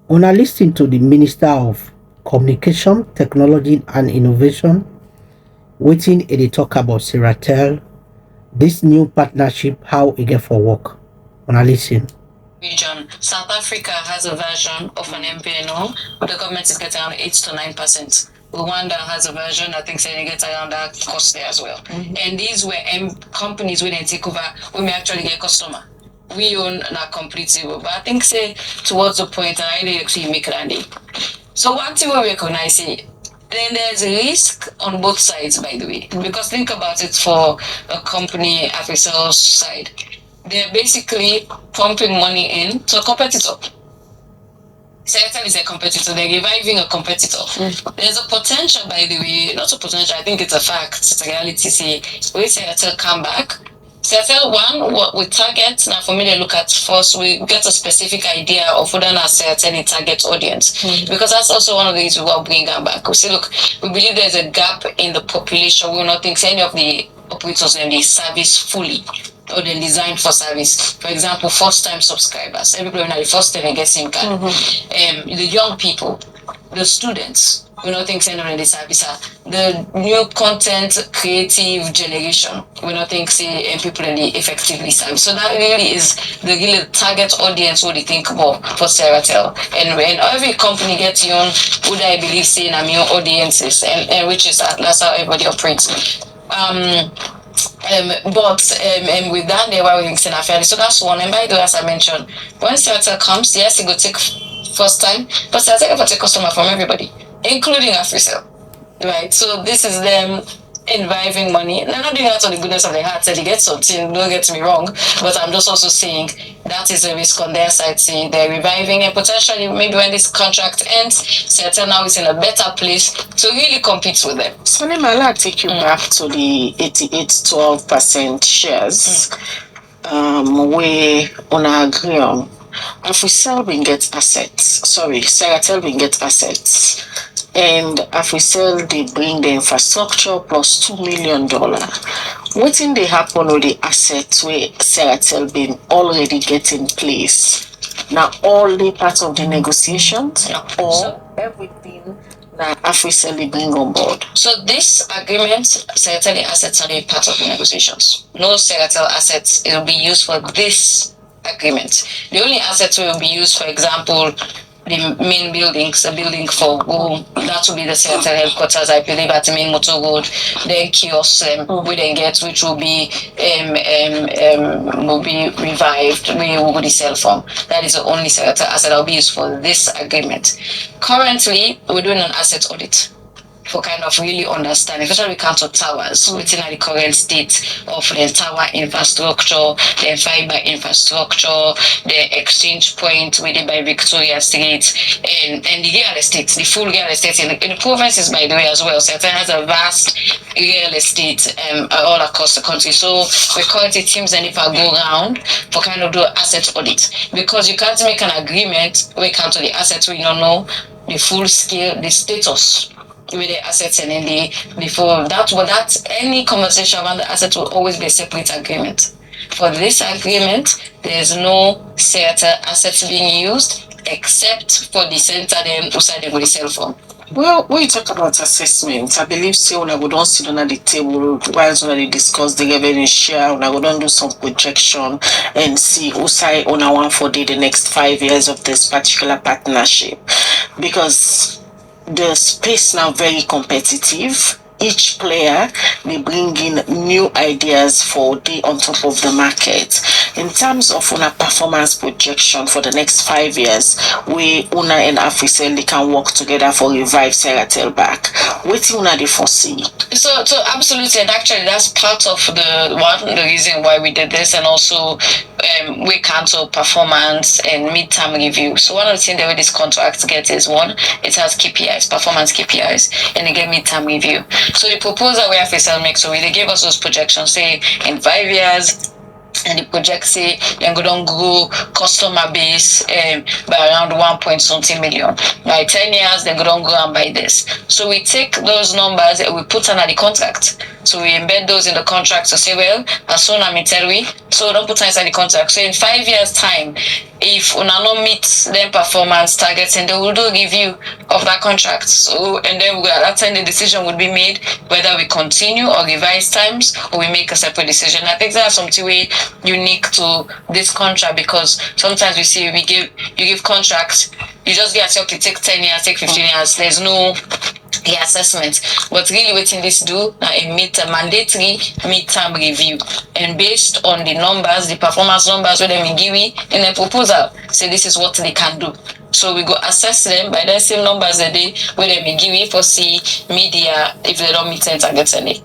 Una listen to the Minister of Communication, Technology and Innovation, wetin e dey talk about Seratel, this new partnership, how e get for work. Una listen. Region. South Africa has a version of an MPNO, but the government is getting around 8 to 9%. Rwanda has a version, I think, saying they get around that cost there as well. And these were companies when they take over, we may actually get customer. We own that completely, but I think, say, towards the point, I really actually make it. So one thing we recognize it, then there's a risk on both sides, by the way. Because think about it for a company Africel's side. They're basically pumping money in to a competitor. Seratel is a competitor. They're reviving a competitor. There's a potential, by the way, not a potential, I think it's a fact, it's a reality. Say, when Seratel come back, Seratel, one, what we target, now for me to look at first, we get a specific idea of whether or not Seratel target audience. Because that's also one of the things we will bring them back. We say, look, we believe there's a gap in the population. We will not think any of the operators in the service fully or they're designed for service. For example, first-time subscribers. Everybody know the first time they get SIM card. The young people, the students, we don't think say no the service. The new content creative generation, we don't think say people in the effectively service. So that really is the really target audience what they think about for Seratel. And when every company gets your own, would I believe saying I'm your audiences and which is that's how everybody operates. But with that, they were using fairly. So that's one. And by the way, as I mentioned, when Seratel comes, yes, it will take first time, but Seratel will take customer from everybody, including Africell, right? So this is them reviving money. They're not doing that on the goodness of their heart. They get something, don't get me wrong, but I'm just also saying that is a risk on their side. See, they're reviving and potentially maybe when this contract ends, Seratel now is in a better place to really compete with them. So let me take you back to the 88-12% shares where on agree on. Africell will get assets. Sorry, Seratel will get assets. And Africell, they bring the infrastructure plus $2 million. What in they happen with the assets where Seratel been already get in place? Now all the parts of the negotiations or so everything that Africell they bring on board. So this agreement, Seratel assets are part of the negotiations. No Seratel assets will be used for this agreement. The only assets will be used, for example, the main buildings, the building for that will be the Seratel headquarters, I believe, at the main motor road. Then kiosks we then get, which will be revived. We will be cell phone. That is the only Seratel asset that will be used for this agreement. Currently, we're doing an asset audit for kind of really understanding, especially we count of towers within the current state of the tower infrastructure, the fiber infrastructure, the exchange point within by Victoria Street, and the real estate, the full real estate in the provinces, by the way, as well. So it has a vast real estate all across the country. So we currently teams and if I go around for kind of do asset audit, because you can't make an agreement when it comes to the assets where you don't know the full scale, the status with the assets and in the before that any conversation around the assets will always be a separate agreement. For this agreement, there's no Seratel assets being used except for the center then outside the cell phone. Well, when you talk about assessment, I believe say when I go down sit on the table while they discuss the revenue share, when I go down do some projection and see who side on one for the next 5 years of this particular partnership. Because the space now very competitive. Each player they bring in new ideas for the on top of the market. In terms of una performance projection for the next 5 years, we Una and Africell they can work together for revive Seratel back. What una they foresee? So absolutely, and actually that's part of the reason why we did this, and also we cancel performance and midterm review. So one of the things that this contract gets is one, it has KPIs, performance KPIs, and they get midterm review. So the proposal where Africell makes, so they gave us those projections, say in 5 years, and the project say they're going to grow customer base by around 1 point something million. By 10 years, they're going to grow by this. So we take those numbers and we put under the contract. So we embed those in the contract to say, well, as soon as we tell we, so don't put inside the contract. So in 5 years' time, if una no meet them performance targets, and they will do a review of that contract. So and then at that time the decision would be made whether we continue or revise terms or we make a separate decision. I think that's something way unique to this contract, because sometimes we see you give contracts, you just get okay, take 10 years, take 15 years. There's no the assessment, but really waiting this do a mandatory midterm review, and based on the numbers, the performance numbers where they give in the proposal, say this is what they can do. So we go assess them by the same numbers that they where they give for see media if they don't meet targets any.